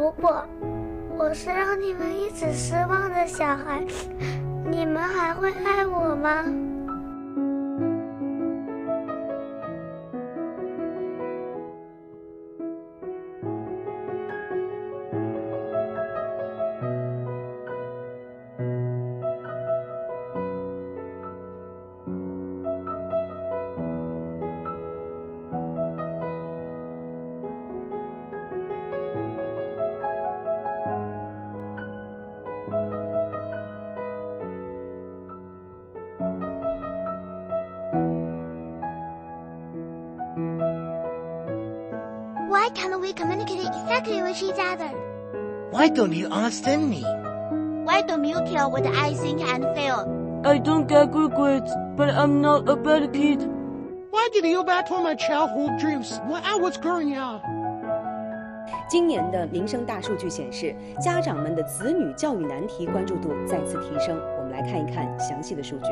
如果我是让你们一直失望的小孩，你们还会爱我吗？Why can't we communicate exactly with each other? Why don't you understand me? Why don't you care what I think and feel? I don't get good grades, but I'm not a bad kid. Why did you battle my childhood dreams when I was growing up? 今年的民生大数据显示，家长们的子女教育难题关注度再次提升。我们来看一看详细的数据。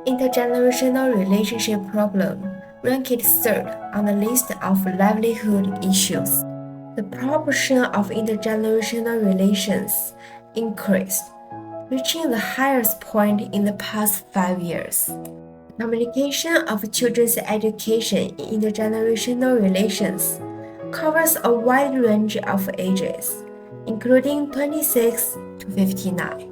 Intergenerational relationship problem ranked third on the list of livelihood issues. The proportion of intergenerational relations increased, reaching the highest point in the past 5 years. Communication of children's education in intergenerational relations covers a wide range of ages, including 26 to 59.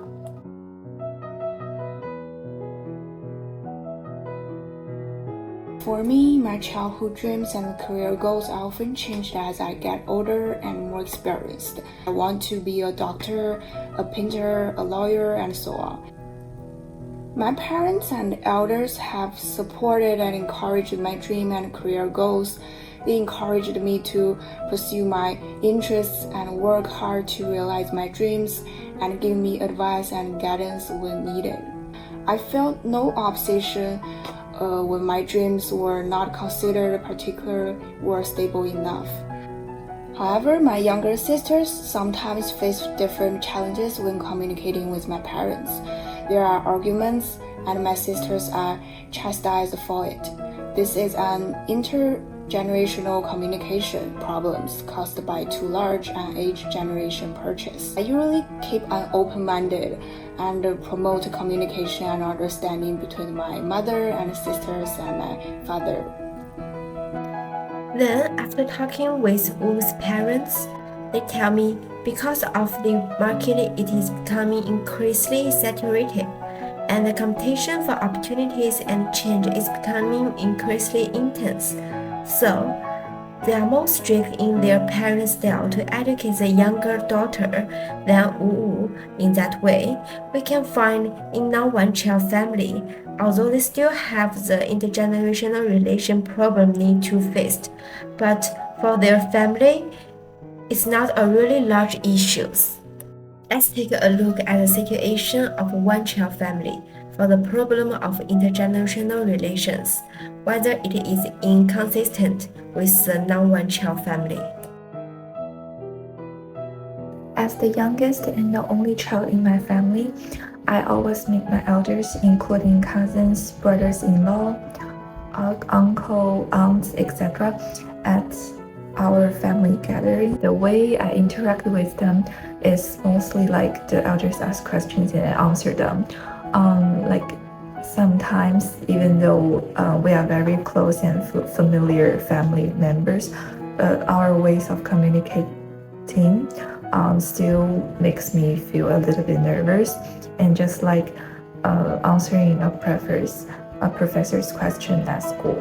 For me, my childhood dreams and career goals often changed as I get older and more experienced. I want to be a doctor, a painter, a lawyer, and so on. My parents and elders have supported and encouraged my dream and career goals. They encouraged me to pursue my interests and work hard to realize my dreams and give me advice and guidance when needed. I felt no opposition when my dreams were not considered particular or stable enough. However, my younger sisters sometimes face different challenges when communicating with my parents. There are arguments, and my sisters are chastised for it. This is an intergenerational communication problems caused by too large an age generation purchase. I usually keep an open-minded and promote communication and understanding between my mother and sisters and my father. Then, after talking with Wu's parents, they tell me because of the market it is becoming increasingly saturated, and the competition for opportunities and change is becoming increasingly intense. So, they are more strict in their parents' style to educate the younger daughter than Wu. In that way, we can find in non-one-child family, although they still have the intergenerational relation problem need to face, but for their family, it's not a really large issue. Let's take a look at the situation of a one-child family for the problem of intergenerational relations, whether it is inconsistent with the non-one-child family. As the youngest and the only child in my family, I always meet my elders, including cousins, brothers-in-law, uncle, aunts, etc., at our family gathering. The way I interact with them is mostly like the elders ask questions and I answer them. Like sometimes, even though we are very close and familiar family members, our ways of communicating still makes me feel a little bit nervous, and just like answering a professor's question at school.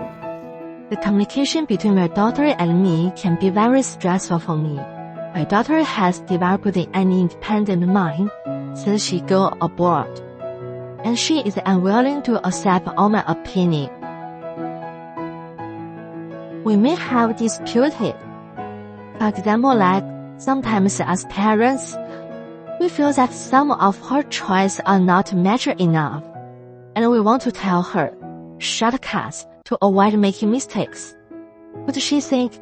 The communication between my daughter and me can be very stressful for me. My daughter has developed an independent mind since she goes abroad, and she is unwilling to accept all my opinion. We may have disputed. For example, like sometimes as parents, we feel that some of her choices are not mature enough, and we want to tell her shortcuts to avoid making mistakes. But she thinks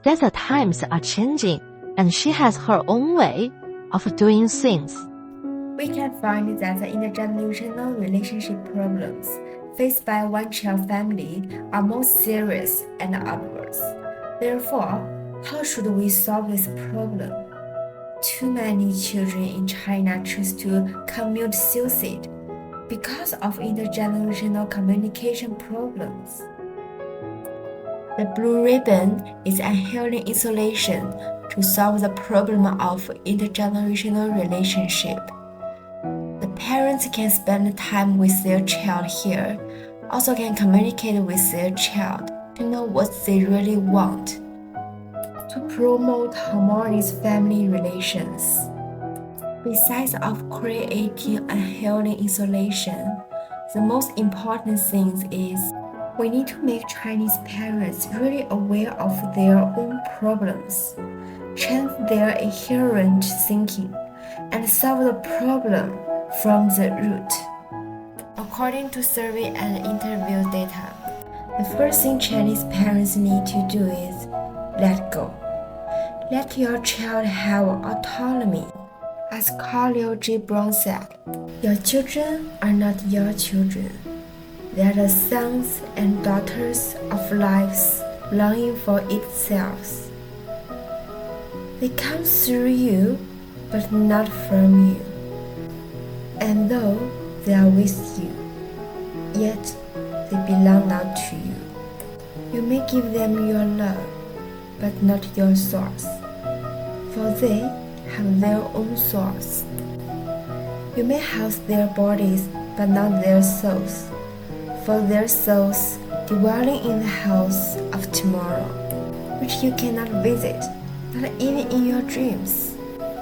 that the times are changing and she has her own way of doing things. We can find that the intergenerational relationship problems faced by a one-child family are more serious and obvious. Therefore, How should we solve this problem? Too many children in China choose to commit suicide because of intergenerational communication problems. The blue ribbon is unhealthy isolation to solve the problem of intergenerational relationship. The parents can spend time with their child here, also can communicate with their child to know what they really want, to promote harmonious family relations. Besides of creating unhealthy isolation, the most important thing is we need to make Chinese parents really aware of their own problems, change their inherent thinking, and solve the problem from the root. According to survey and interview data, the first thing Chinese parents need to do is let go. Let your child have autonomy. As Khalil G. Brown said, your children are not your children. They are the sons and daughters of lives longing for itself. They come through you, but not from you. And though they are with you, yet they belong not to you. You may give them your love, but not your source, for they have their own source. You may house their bodies, but not their souls, for their souls dwelling in the house of tomorrow, which you cannot visit, not even in your dreams.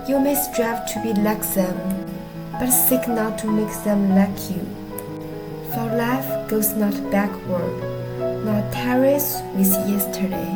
You may strive to be like them, but seek not to make them like you. For life goes not backward, nor tarries with yesterday.